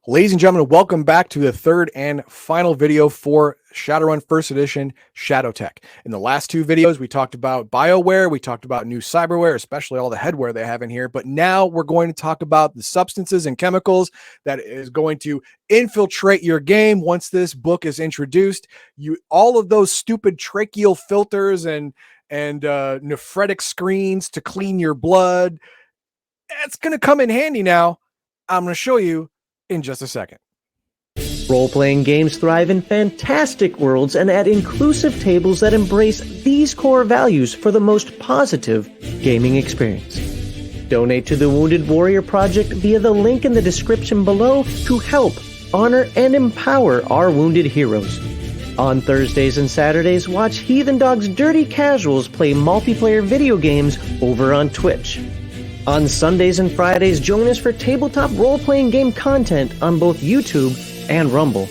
Ladies and gentlemen, welcome back to the third and final video for Shadowrun First Edition Shadowtech. In the last two videos, we talked about BioWare, we talked about new cyberware, especially all the headware they have in here, but now we're going to talk about the substances and chemicals that is going to infiltrate your game once this book is introduced. All of those stupid tracheal filters and nephretic screens to clean your blood, it's going to come in handy now. I'm going to show you in just a second. Role-playing games thrive in fantastic worlds and at inclusive tables that embrace these core values for the most positive gaming experience. Donate to the Wounded Warrior Project via the link in the description below to help, honor, and empower our wounded heroes. On Thursdays and Saturdays, watch Heathen Dog's Dirty Casuals play multiplayer video games over on Twitch. On Sundays and Fridays, join us for tabletop role-playing game content on both YouTube and Rumble.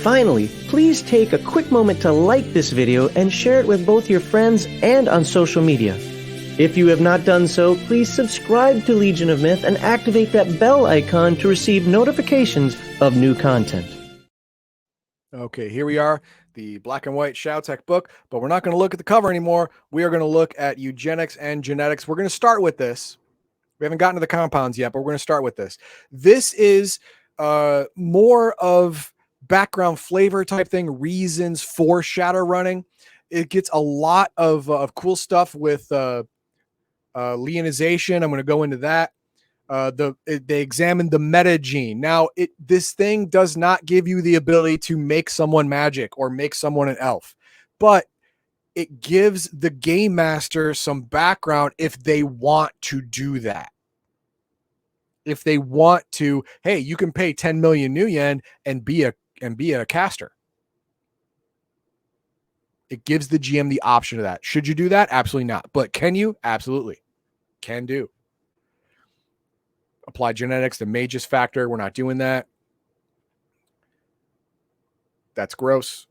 Finally, please take a quick moment to like this video and share it with both your friends and on social media. If you have not done so, please subscribe to Legion of Myth and activate that bell icon to receive notifications of new content. Okay, here we are, the black and white Shadowtech book, but we're not going to look at the cover anymore. We are going to look at eugenics and genetics. We're going to start with this. We haven't gotten to the compounds yet, but we're going to start with this. This is more of background flavor type thing, reasons for Shadowrunning. It gets a lot of cool stuff with leonization. I'm going to go into that. They examine the meta gene. Now, this thing does not give you the ability to make someone magic or make someone an elf, but it gives the game master some background if they want to do that. If they want to, hey, you can pay 10 million new yen and be a caster. It gives the GM the option of that. Should you do that? Absolutely not. But can you? Absolutely. Can do. Apply genetics, the magus factor. We're not doing that. That's gross.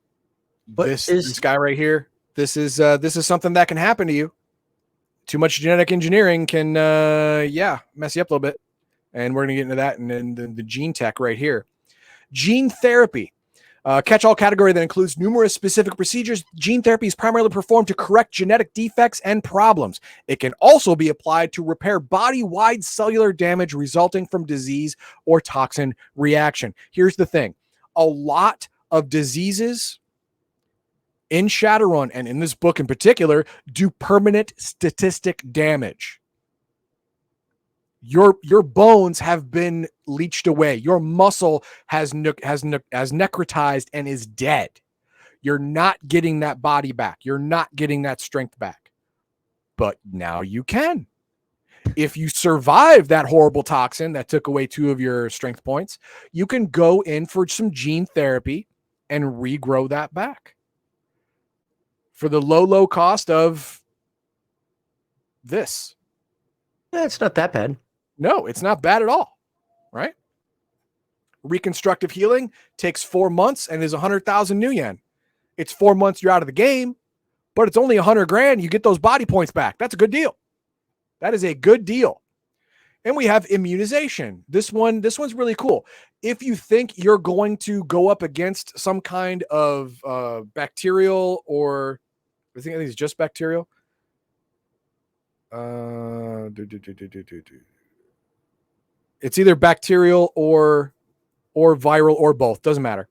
But this guy right here, this is something that can happen to you. Too much genetic engineering can mess you up a little bit. And we're going to get into that and then the gene tech right here. Gene therapy. Catch-all category that includes numerous specific procedures. Gene therapy is primarily performed to correct genetic defects and problems. It can also be applied to repair body-wide cellular damage resulting from disease or toxin reaction. Here's the thing. A lot of diseases in Shadowrun, and in this book in particular, do permanent statistic damage. Your bones have been leached away. Your muscle has necrotized and is dead. You're not getting that body back. You're not getting that strength back. But now you can. If you survive that horrible toxin that took away 2 of your strength points, you can go in for some gene therapy and regrow that back. For the low cost of this. It's not that bad. No, it's not bad at all, right? Reconstructive healing takes 4 months and is 100,000 new yen. It's 4 months you're out of the game, but it's only 100 grand. You get those body points back. That's a good deal. That is a good deal. And we have immunization. This one's really cool. If you think you're going to go up against some kind of bacterial, or I think it's just bacterial. It's either bacterial or viral or both. Doesn't matter.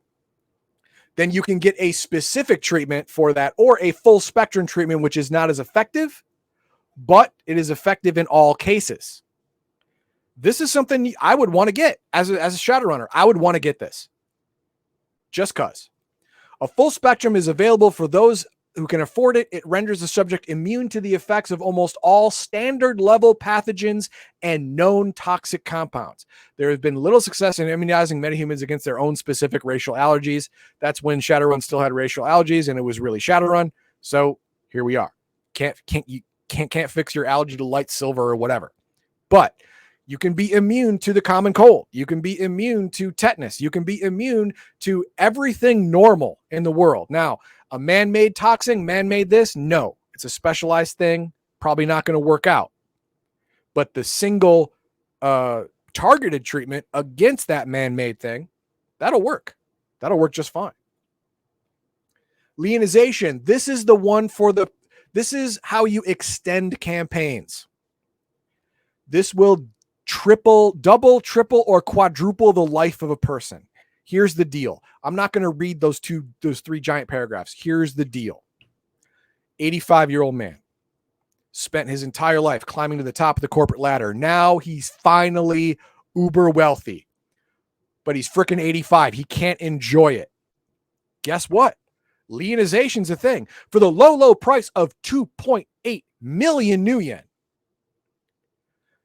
Then you can get a specific treatment for that, or a full spectrum treatment, which is not as effective, but it is effective in all cases. This is something I would want to get as a Shadowrunner. I would want to get this. Just cause. A full spectrum is available for those who can afford it. It renders the subject immune to the effects of almost all standard level pathogens and known toxic compounds. There has been little success in immunizing metahumans against their own specific racial allergies. That's when Shadowrun still had racial allergies and it was really Shadowrun. So here we are. Can't fix your allergy to light silver or whatever. But you can be immune to the common cold. You can be immune to tetanus. You can be immune to everything normal in the world. Now, a man-made toxin, man-made this? No. It's a specialized thing. Probably not going to work out. But the single targeted treatment against that man-made thing, that'll work. That'll work just fine. Leonization. This is the one for this is how you extend campaigns. This will double, triple, or quadruple the life of a person. Here's the deal. I'm not going to read those 3 giant paragraphs. Here's the deal. 85-year-old man spent his entire life climbing to the top of the corporate ladder. Now he's finally uber wealthy, but he's freaking 85. He can't enjoy it. Guess what? Leonization's a thing. For the low price of 2.8 million new yen,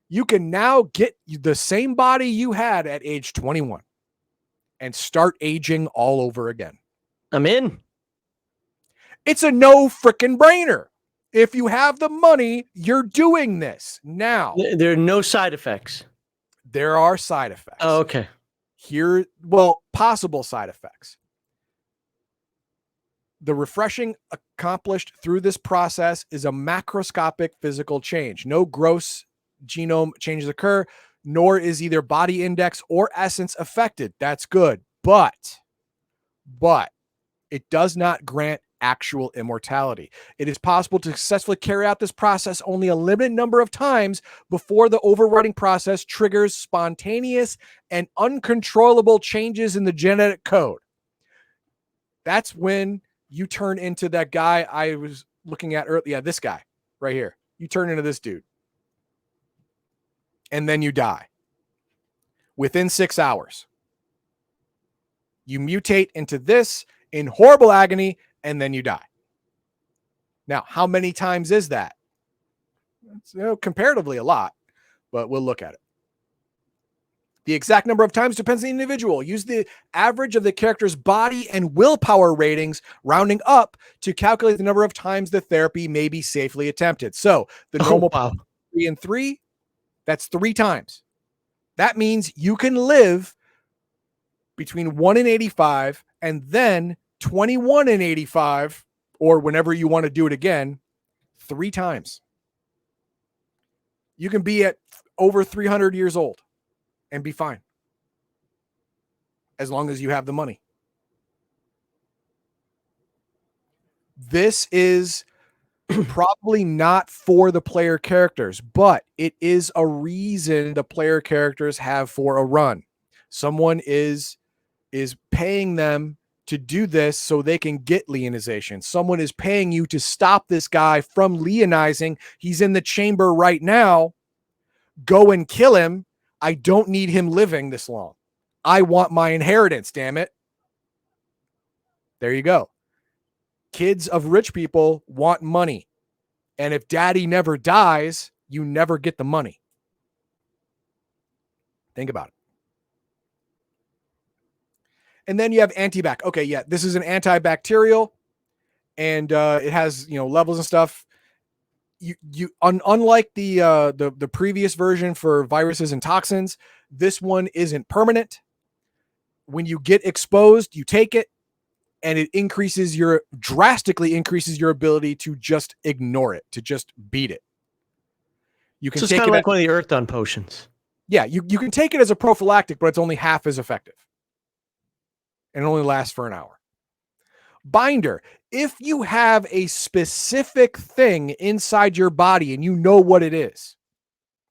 you can now get the same body you had at age 21 and start aging all over again. I'm in. It's a no freaking brainer. If you have the money, you're doing this now. There are no side effects. There are side effects. Oh, okay. Possible side effects. The refreshing accomplished through this process is a macroscopic physical change. No gross genome changes occur, nor is either body index or essence affected. That's good. But it does not grant actual immortality. It is possible to successfully carry out this process only a limited number of times before the overwriting process triggers spontaneous and uncontrollable changes in the genetic code. That's when you turn into that guy I was looking at earlier. Yeah, this guy right here. You turn into this dude. And then you die. Within 6 hours. You mutate into this in horrible agony, and then you die. Now, how many times is that? It's, comparatively a lot, but we'll look at it. The exact number of times depends on the individual. Use the average of the character's body and willpower ratings, rounding up to calculate the number of times the therapy may be safely attempted. So the normal 3 and 3, that's 3 times. That means you can live between 1 and 85 and then 21 and 85, or whenever you want to do it again, 3 times. You can be at over 300 years old and be fine, as long as you have the money. This is probably not for the player characters, but it is a reason the player characters have for a run. Someone is paying them to do this so they can get leonization. Someone is paying you to stop this guy from leonizing. He's in the chamber right now. Go and kill him. I don't need him living this long. I want my inheritance, damn it. There you go. Kids of rich people want money. And if daddy never dies, you never get the money. Think about it. And then you have antibac. Okay, yeah, this is an antibacterial, and it has levels and stuff. Unlike the previous version for viruses and toxins, this one isn't permanent. When you get exposed, you take it, and it drastically increases your ability to just ignore it, to just beat it. You can so it's kind of like one of the Earthdawn potions. Yeah, you can take it as a prophylactic, but it's only half as effective. And it only lasts for an hour. Binder. If you have a specific thing inside your body and you know what it is,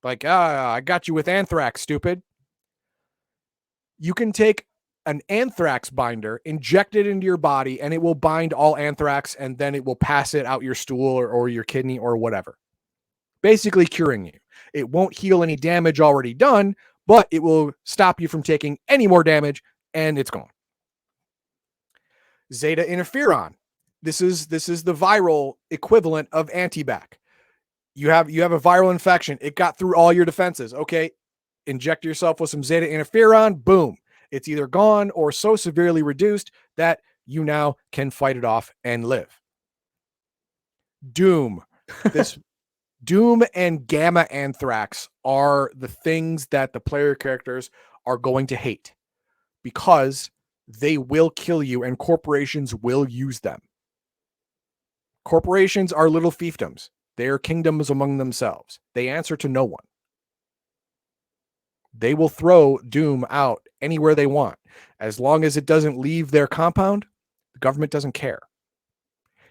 like, I got you with anthrax, stupid. You can take an anthrax binder, inject it into your body, and it will bind all anthrax, and then it will pass it out your stool or your kidney or whatever. Basically curing you. It won't heal any damage already done, but it will stop you from taking any more damage, and it's gone. Zeta interferon. This is the viral equivalent of antibac. You have a viral infection. It got through all your defenses. Okay, inject yourself with some zeta interferon. Boom. It's either gone or so severely reduced that you now can fight it off and live. Doom. This Doom and gamma anthrax are the things that the player characters are going to hate because they will kill you and corporations will use them. Corporations are little fiefdoms. They are kingdoms among themselves. They answer to no one. They will throw Doom out anywhere they want. As long as it doesn't leave their compound, the government doesn't care.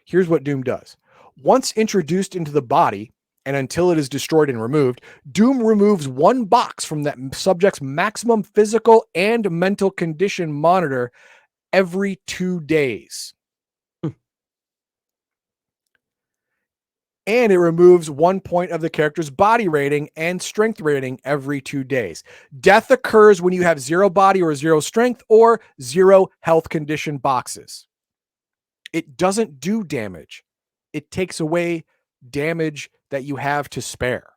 Here's what Doom does. Once introduced into the body, and until it is destroyed and removed, Doom removes 1 box from that subject's maximum physical and mental condition monitor every 2 days. And it removes 1 point of the character's body rating and strength rating every 2 days. Death occurs when you have 0 body or 0 strength or 0 health condition boxes. It doesn't do damage. It takes away damage that you have to spare.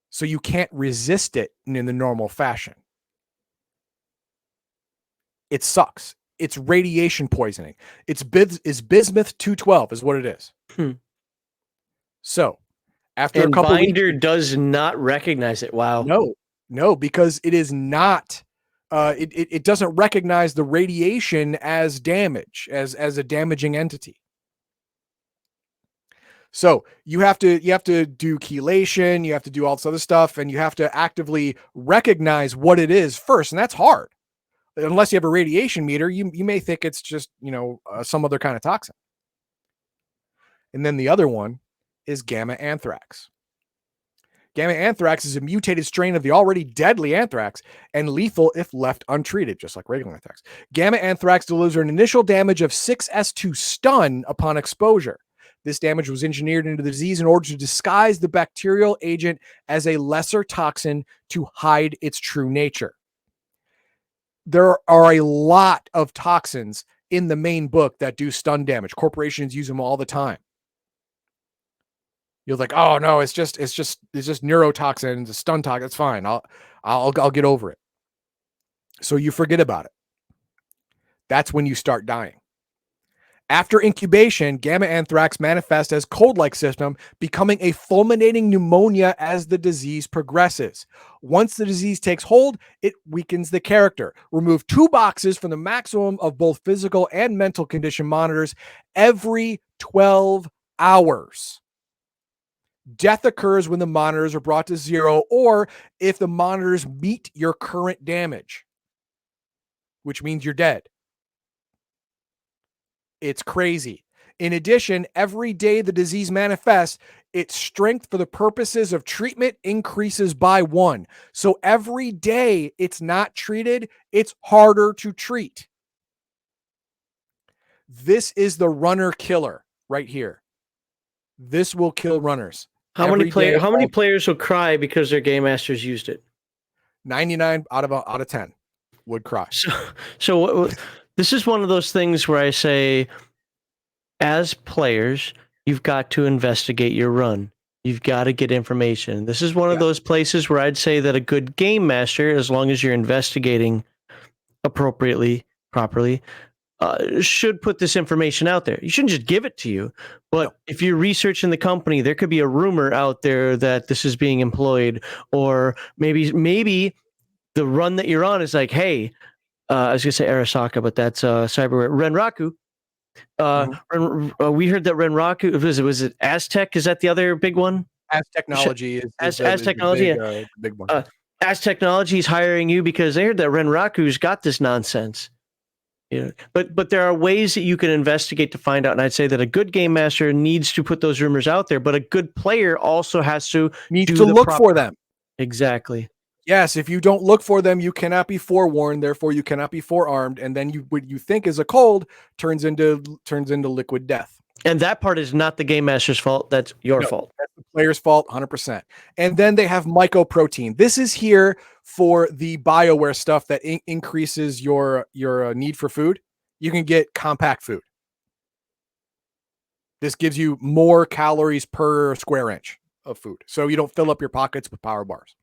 So you can't resist it in the normal fashion. It sucks. It's radiation poisoning. It's bismuth 212 is what it is. So after a couple Binder does not recognize it. Wow. No, because it is not. It doesn't recognize the radiation as damage, as a damaging entity. So you have to do chelation, you have to do all this other stuff, and you have to actively recognize what it is first, and that's hard. Unless you have a radiation meter, you may think it's just some other kind of toxin. And then the other one is gamma anthrax. Gamma anthrax is a mutated strain of the already deadly anthrax and lethal if left untreated, just like regular anthrax. Gamma anthrax delivers an initial damage of 6s2 stun upon exposure. This damage was engineered into the disease in order to disguise the bacterial agent as a lesser toxin to hide its true nature. There are a lot of toxins in the main book that do stun damage. Corporations use them all the time. You're like, oh no, it's just neurotoxin, it's a stun toxin. It's fine. I'll get over it. So you forget about it. That's when you start dying. After incubation, gamma anthrax manifests as cold-like symptom, becoming a fulminating pneumonia as the disease progresses. Once the disease takes hold, it weakens the character. Remove 2 boxes from the maximum of both physical and mental condition monitors every 12 hours. Death occurs when the monitors are brought to 0 or if the monitors meet your current damage, which means you're dead. It's crazy. In addition, every day the disease manifests, its strength for the purposes of treatment increases by 1. So every day it's not treated, it's harder to treat. This is the runner killer right here. This will kill runners. How many players will cry because their game masters used it? 99 out of 10 would cry. So this is one of those things where I say, as players, you've got to investigate your run. You've got to get information. This is one of those places where I'd say that a good game master, as long as you're investigating appropriately, properly, should put this information out there. You shouldn't just give it to you, but if you're researching the company, there could be a rumor out there that this is being employed, or maybe the run that you're on is like, hey, I was gonna say Arasaka, but that's Cyberware. Renraku. We heard that Renraku was it Aztec? Is that the other big one? Aztechnology is Aztechnology. The big one. Aztechnology is hiring you because they heard that Renraku's got this nonsense. But there are ways that you can investigate to find out, and I'd say that a good game master needs to put those rumors out there, but a good player also has to look for them. Exactly. Yes, if you don't look for them, you cannot be forewarned. Therefore, you cannot be forearmed, and then what you think is a cold turns into liquid death. And that part is not the game master's fault. That's your fault. That's the player's fault, 100%. And then they have mycoprotein. This is here for the BioWare stuff that increases your need for food. You can get compact food. This gives you more calories per square inch of food, so you don't fill up your pockets with power bars.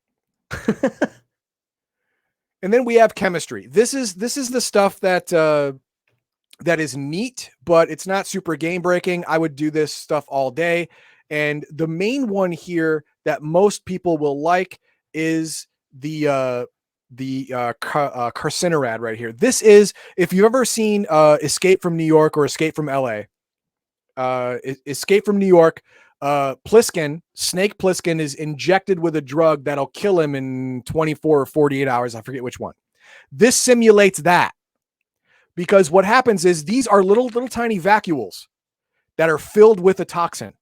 And then we have chemistry. This is the stuff that is neat, but it's not super game breaking. I would do this stuff all day. And the main one here that most people will like is the carcinorad right here. This is, if you've ever seen Escape from New York or Escape from LA, Escape from New York, Pliskin, Snake Pliskin, is injected with a drug that'll kill him in 24 or 48 hours. I forget which one. This simulates that, because what happens is these are little tiny vacuoles that are filled with a toxin.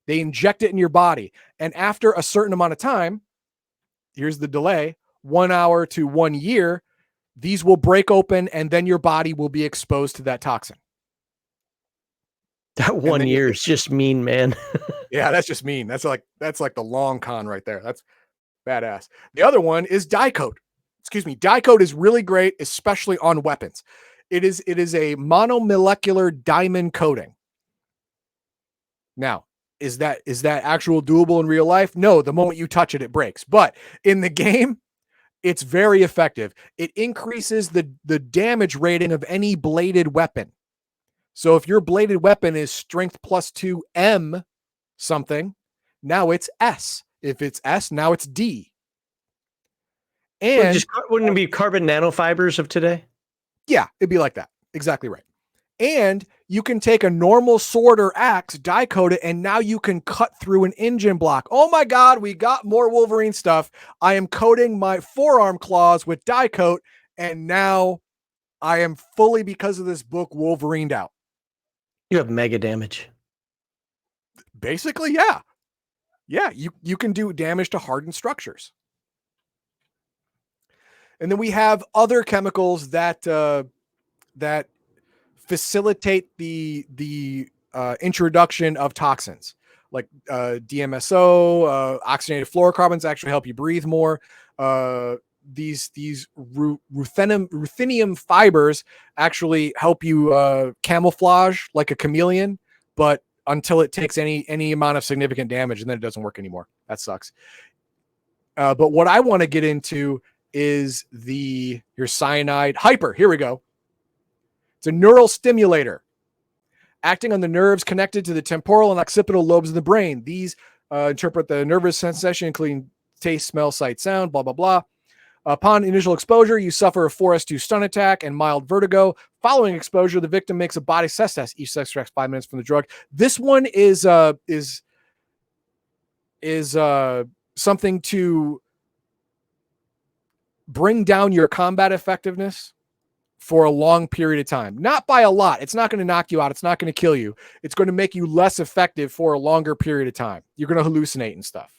They inject it in your body, and after a certain amount of time, here's the delay, 1 hour to 1 year, these will break open, and then your body will be exposed to that toxin. That 1 year is just mean, man. Yeah, that's just mean. That's like the long con right there. That's badass. The other one is dye coat. Excuse me. Dye coat is really great, especially on weapons. It is a monomolecular diamond coating. Now, is that actual doable in real life? No, the moment you touch it, it breaks. But in the game, it's very effective. It increases the damage rating of any bladed weapon. So if your bladed weapon is strength +2 M something, now it's S. If it's S, now it's D. And wouldn't it be carbon nanofibers of today? Yeah, it'd be like that. Exactly right. And you can take a normal sword or axe, die coat it, and now you can cut through an engine block. Oh my God, we got more Wolverine stuff. I am coating my forearm claws with die coat, and now I am fully, because of this book, Wolverined out. You have mega damage. Basically, yeah. Yeah, you can do damage to hardened structures. And then we have other chemicals that facilitate the introduction of toxins, like DMSO, oxygenated fluorocarbons actually help you breathe more. These ruthenium fibers actually help you camouflage like a chameleon, but until it takes any amount of significant damage, and then it doesn't work anymore. That sucks. But what I want to get into is your cyanide hyper. Here we go. It's a neural stimulator acting on the nerves connected to the temporal and occipital lobes of the brain. These interpret the nervous sensation, including taste, smell, sight, sound, blah, blah, blah. Upon initial exposure, you suffer a 4S2 stun attack and mild vertigo. Following exposure, the victim makes a body stress test. Each test extracts 5 minutes from the drug. This one is something to bring down your combat effectiveness for a long period of time. Not by a lot. It's not going to knock you out. It's not going to kill you. It's going to make you less effective for a longer period of time. You're going to hallucinate and stuff.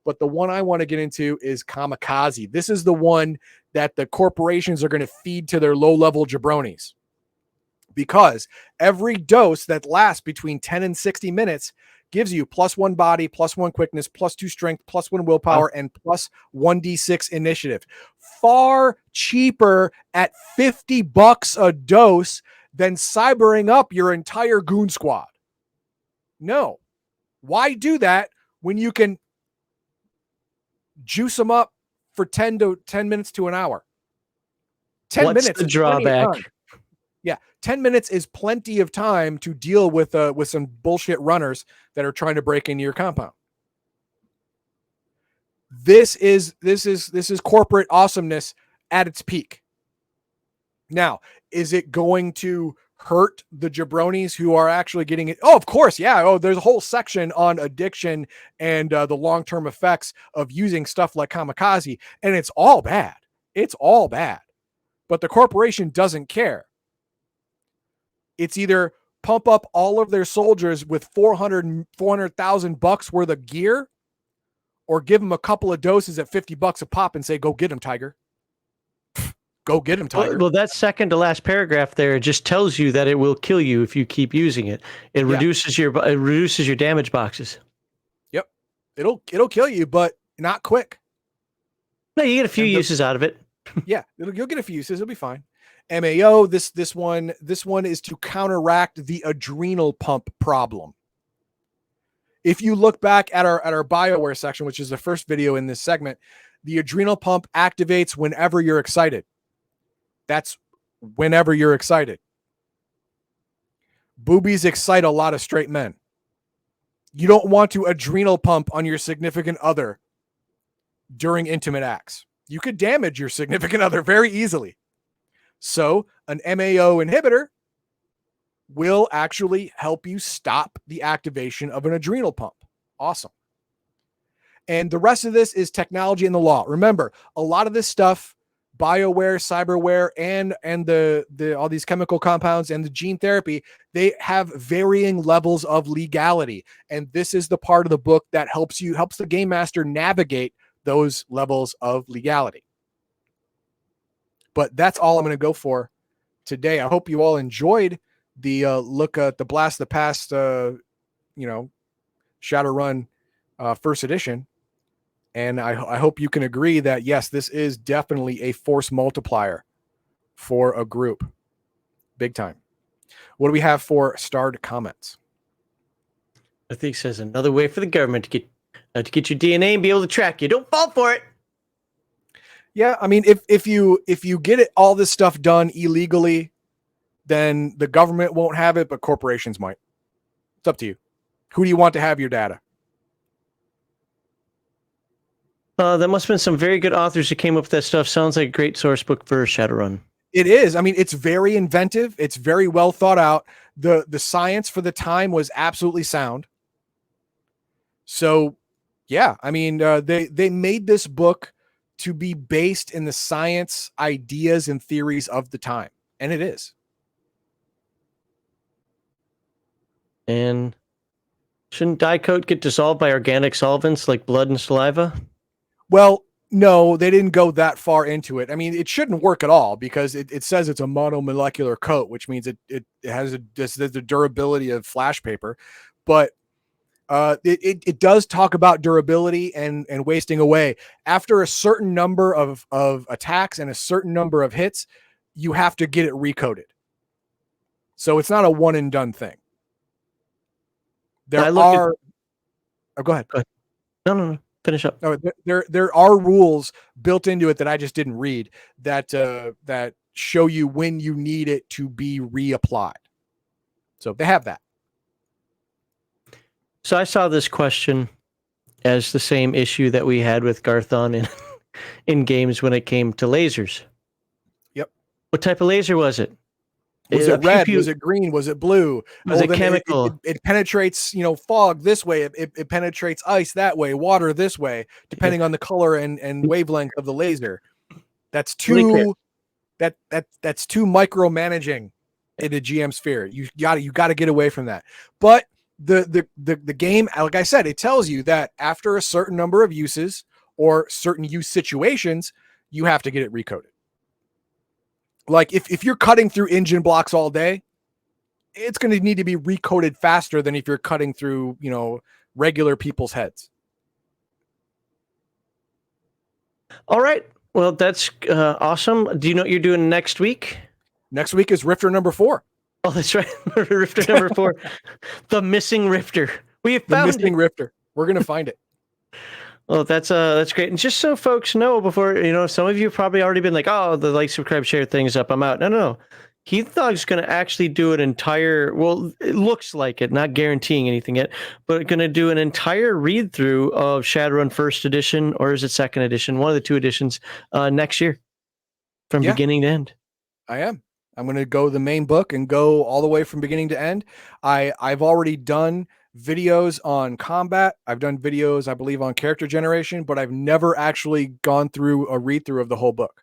But the one I want to get into is kamikaze. This is the one that the corporations are going to feed to their low-level jabronis. Because every dose that lasts between 10 and 60 minutes gives you +1 body, +1 quickness, +2 strength, +1 willpower, and +1d6 initiative. Far cheaper at $50 a dose than cybering up your entire goon squad. No. Why do that when you can juice them up for 10 minutes to an hour? 10 What's minutes the drawback? Yeah, 10 minutes is plenty of time to deal with some bullshit runners that are trying to break into your compound. This is corporate awesomeness at its peak. Now, is it going to hurt the jabronis who are actually getting it? Oh, of course, yeah. Oh, there's a whole section on addiction and the long-term effects of using stuff like kamikaze, and it's all bad. It's all bad. But the corporation doesn't care. It's either pump up all of their soldiers with $400,000 worth of gear, or give them a couple of doses at $50 a pop and say, "Go get them, Tiger." Go get them, Tiger. Well, that second to last paragraph there just tells you that it will kill you if you keep using it. It reduces your damage boxes. Yep, it'll kill you, but not quick. No, you get a few uses out of it. Yeah, you'll get a few uses. It'll be fine. MAO, this one is to counteract the adrenal pump problem. If you look back at our BioWare section, which is the first video in this segment, the adrenal pump activates whenever you're excited. That's whenever you're excited. Boobies excite a lot of straight men. You don't want to adrenal pump on your significant other during intimate acts. You could damage your significant other very easily. So an MAO inhibitor will actually help you stop the activation of an adrenal pump. Awesome. And the rest of this is technology and the law. Remember, a lot of this stuff, BioWare, cyberware, and the all these chemical compounds and the gene therapy, they have varying levels of legality. And this is the part of the book that helps the game master navigate those levels of legality. But that's all I'm going to go for today. I hope you all enjoyed the look at the Blast of the Past, Shadowrun first edition. And I hope you can agree that, yes, this is definitely a force multiplier for a group. Big time. What do we have for starred comments? I think it says another way for the government to get your DNA and be able to track you. Don't fall for it. Yeah, I mean, if you get all this stuff done illegally, then the government won't have it, but corporations might. It's up to you. Who do you want to have your data? That must have been some very good authors who came up with that stuff. Sounds like a great source book for Shadowrun. It is. I mean, it's very inventive. It's very well thought out. The science for the time was absolutely sound. So, yeah, I mean, they made this book to be based in the science, ideas, and theories of the time. And it is. And shouldn't dye coat get dissolved by organic solvents like blood and saliva? Well, no, they didn't go that far into it. I mean, it shouldn't work at all because it says it's a monomolecular coat, which means it has the durability of flash paper. But it does talk about durability and wasting away. After a certain number of attacks and a certain number of hits, you have to get it recoded. So it's not a one and done thing. Go ahead. No. Finish up. No, there are rules built into it that I just didn't read that show you when you need it to be reapplied. So they have that. So I saw this question as the same issue that we had with Garthon in games when it came to lasers. Yep. What type of laser was it? Was it red? Was it green? Was it blue? Was it chemical? It penetrates, fog this way. It penetrates ice that way, water this way, depending on the color and wavelength of the laser. That's too that's too micromanaging in the GM sphere. You got to get away from that. But the game, like I said, it tells you that after a certain number of uses or certain use situations, you have to get it recoded. Like if you're cutting through engine blocks all day, it's going to need to be recoded faster than if you're cutting through, regular people's heads. All right. Well, that's awesome. Do you know what you're doing next week? Next week is Rifter number 4. Oh, that's right. Rifter number 4. The missing Rifter. We have found the missing Rifter. We're going to find it. Well, that's great. And just so folks know, before, some of you have probably already been like, oh, the like, subscribe, share thing's up, I'm out. No. Heath Dog's going to actually do an entire, well, it looks like it, not guaranteeing anything yet, but going to do an entire read through of Shadowrun first edition, or is it second edition? One of the two editions next year from beginning to end. I'm going to go the main book and go all the way from beginning to end. I've already done videos on combat. I've done videos, I believe, on character generation, but I've never actually gone through a read through of the whole book.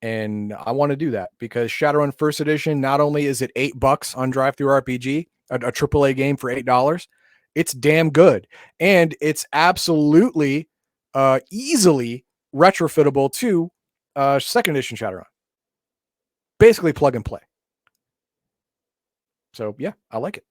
And I want to do that because Shadowrun first edition, not only is it $8 on DriveThruRPG, a AAA game for $8, it's damn good. And it's absolutely easily retrofittable to second edition Shadowrun. Basically plug and play. So yeah, I like it.